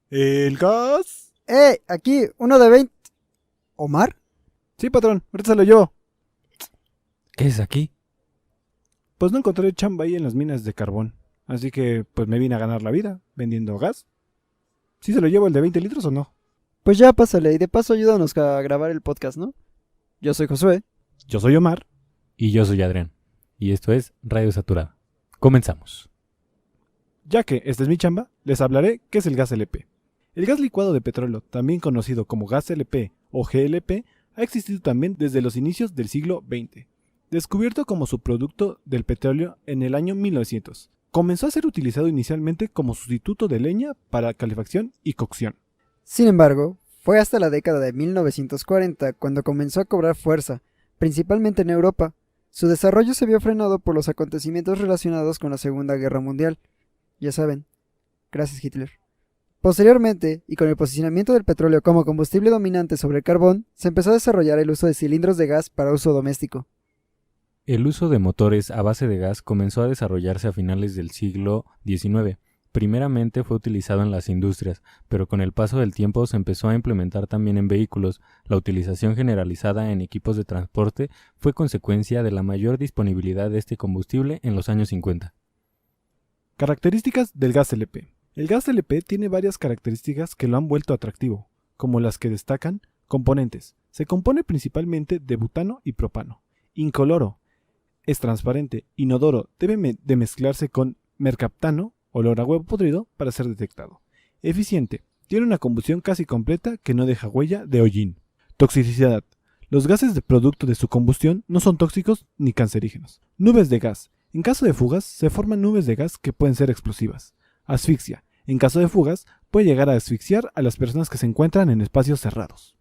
¿El gas? Aquí, uno de 20. ¿Omar? Sí, patrón, ahorita se lo llevo. ¿Qué es aquí? Pues no encontré chamba ahí en las minas de carbón. Así que, pues me vine a ganar la vida, vendiendo gas. ¿Sí se lo llevo el de 20 litros o no? Pues ya pásale y de paso ayúdanos a grabar el podcast, ¿no? Yo soy Josué. Yo soy Omar. Y yo soy Adrián. Y esto es Radio Saturada. Comenzamos. Ya que esta es mi chamba, les hablaré qué es el gas LP. El gas licuado de petróleo, también conocido como gas LP o GLP, ha existido también desde los inicios del siglo XX. Descubierto como subproducto del petróleo en el año 1900, comenzó a ser utilizado inicialmente como sustituto de leña para calefacción y cocción. Sin embargo, fue hasta la década de 1940 cuando comenzó a cobrar fuerza, principalmente en Europa. Su desarrollo se vio frenado por los acontecimientos relacionados con la Segunda Guerra Mundial. Ya saben, gracias Hitler. Posteriormente, y con el posicionamiento del petróleo como combustible dominante sobre el carbón, se empezó a desarrollar el uso de cilindros de gas para uso doméstico. El uso de motores a base de gas comenzó a desarrollarse a finales del siglo XIX. Primeramente fue utilizado en las industrias, pero con el paso del tiempo se empezó a implementar también en vehículos. La utilización generalizada en equipos de transporte fue consecuencia de la mayor disponibilidad de este combustible en los años 50. Características del gas LP. El gas LP tiene varias características que lo han vuelto atractivo, como las que destacan componentes. Se compone principalmente de butano y propano. Incoloro. Es transparente, inodoro, debe de mezclarse con mercaptano, olor a huevo podrido, para ser detectado. Eficiente. Tiene una combustión casi completa que no deja huella de hollín. Toxicidad. Los gases de producto de su combustión no son tóxicos ni cancerígenos. Nubes de gas. En caso de fugas, se forman nubes de gas que pueden ser explosivas. Asfixia. En caso de fugas, puede llegar a asfixiar a las personas que se encuentran en espacios cerrados.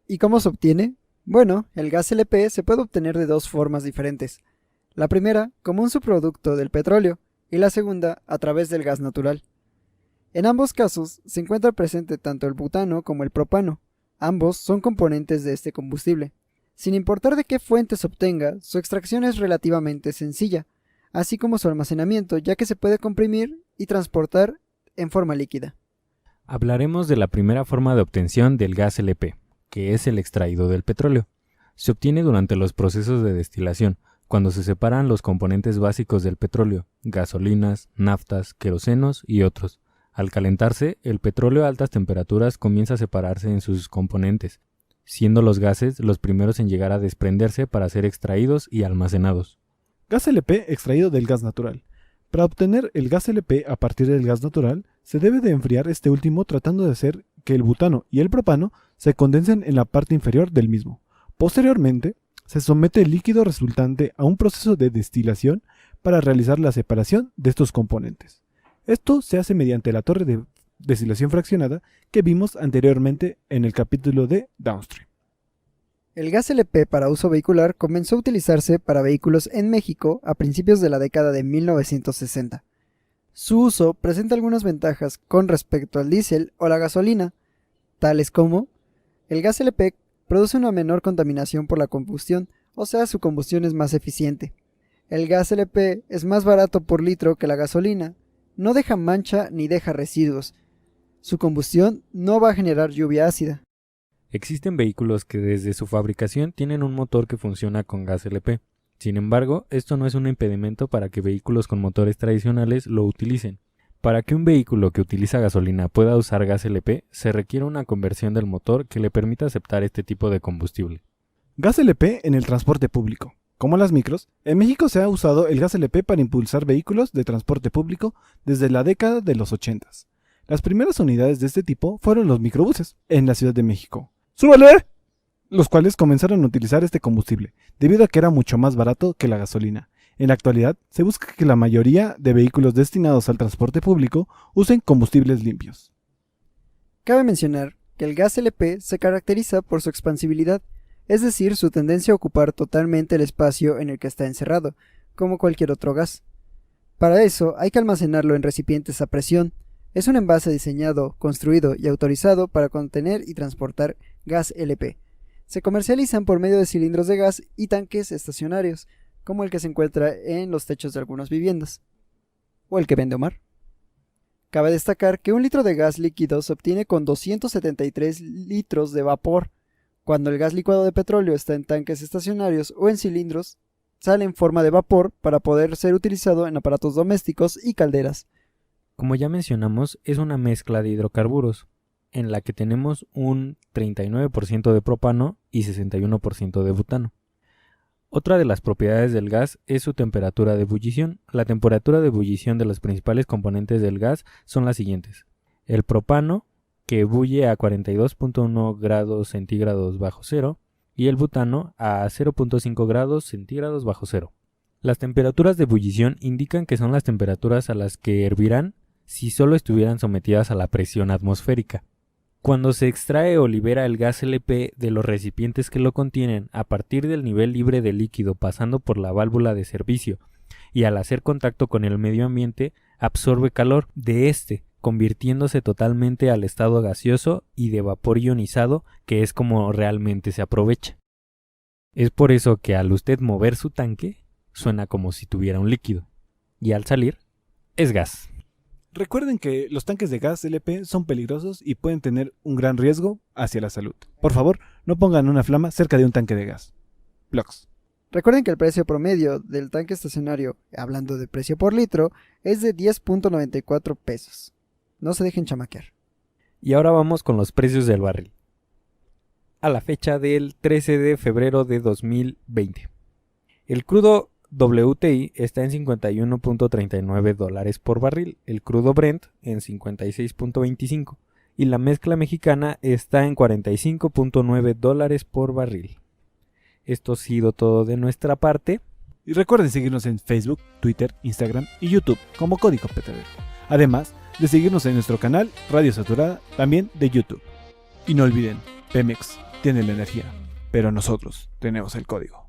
¿Y cómo se obtiene? Bueno, el gas LP se puede obtener de dos formas diferentes. La primera, como un subproducto del petróleo, y la segunda, a través del gas natural. En ambos casos, se encuentra presente tanto el butano como el propano. Ambos son componentes de este combustible. Sin importar de qué fuente se obtenga, su extracción es relativamente sencilla, así como su almacenamiento, ya que se puede comprimir y transportar en forma líquida. Hablaremos de la primera forma de obtención del gas LP, que es el extraído del petróleo. Se obtiene durante los procesos de destilación, cuando se separan los componentes básicos del petróleo, gasolinas, naftas, querosenos y otros. Al calentarse, el petróleo a altas temperaturas comienza a separarse en sus componentes, siendo los gases los primeros en llegar a desprenderse para ser extraídos y almacenados. Gas LP extraído del gas natural. Para obtener el gas LP a partir del gas natural, se debe de enfriar este último tratando de hacer que el butano y el propano se condensen en la parte inferior del mismo. Posteriormente, se somete el líquido resultante a un proceso de destilación para realizar la separación de estos componentes. Esto se hace mediante la torre de destilación fraccionada que vimos anteriormente en el capítulo de Downstream. El gas LP para uso vehicular comenzó a utilizarse para vehículos en México a principios de la década de 1960. Su uso presenta algunas ventajas con respecto al diésel o la gasolina, tales como el gas LP produce una menor contaminación por la combustión, o sea, su combustión es más eficiente. El gas LP es más barato por litro que la gasolina, no deja mancha ni deja residuos. Su combustión no va a generar lluvia ácida. Existen vehículos que desde su fabricación tienen un motor que funciona con gas LP. Sin embargo, esto no es un impedimento para que vehículos con motores tradicionales lo utilicen. Para que un vehículo que utiliza gasolina pueda usar gas LP, se requiere una conversión del motor que le permita aceptar este tipo de combustible. Gas LP en el transporte público. Como las micros, en México se ha usado el gas LP para impulsar vehículos de transporte público desde la década de los 80. Las primeras unidades de este tipo fueron los microbuses en la Ciudad de México. ¡Súbale! Los cuales comenzaron a utilizar este combustible, debido a que era mucho más barato que la gasolina. En la actualidad, se busca que la mayoría de vehículos destinados al transporte público usen combustibles limpios. Cabe mencionar que el gas LP se caracteriza por su expansibilidad, es decir, su tendencia a ocupar totalmente el espacio en el que está encerrado, como cualquier otro gas. Para eso hay que almacenarlo en recipientes a presión. Es un envase diseñado, construido y autorizado para contener y transportar gas LP. Se comercializan por medio de cilindros de gas y tanques estacionarios, como el que se encuentra en los techos de algunas viviendas, o el que vende Omar. Cabe destacar que un litro de gas líquido se obtiene con 273 litros de vapor. Cuando el gas licuado de petróleo está en tanques estacionarios o en cilindros, sale en forma de vapor para poder ser utilizado en aparatos domésticos y calderas. Como ya mencionamos, es una mezcla de hidrocarburos, en la que tenemos un 39% de propano y 61% de butano. Otra de las propiedades del gas es su temperatura de ebullición. La temperatura de ebullición de los principales componentes del gas son las siguientes. El propano, que ebulle a 42.1 grados centígrados bajo cero, y el butano a 0.5 grados centígrados bajo cero. Las temperaturas de ebullición indican que son las temperaturas a las que hervirán si solo estuvieran sometidas a la presión atmosférica. Cuando se extrae o libera el gas LP de los recipientes que lo contienen a partir del nivel libre de líquido pasando por la válvula de servicio y al hacer contacto con el medio ambiente absorbe calor de este, convirtiéndose totalmente al estado gaseoso y de vapor ionizado, que es como realmente se aprovecha. Es por eso que al usted mover su tanque suena como si tuviera un líquido y al salir es gas. Recuerden que los tanques de gas LP son peligrosos y pueden tener un gran riesgo hacia la salud. Por favor, no pongan una flama cerca de un tanque de gas. Blogs. Recuerden que el precio promedio del tanque estacionario, hablando de precio por litro, es de 10.94 pesos. No se dejen chamaquear. Y ahora vamos con los precios del barril. A la fecha del 13 de febrero de 2020. El crudo WTI está en $51.39 por barril, el crudo Brent en 56.25 y la mezcla mexicana está en $45.9 por barril. Esto ha sido todo de nuestra parte. Y recuerden seguirnos en Facebook, Twitter, Instagram y YouTube como Código Petrolero. Además de seguirnos en nuestro canal Radio Saturada, también de YouTube. Y no olviden, Pemex tiene la energía, pero nosotros tenemos el código.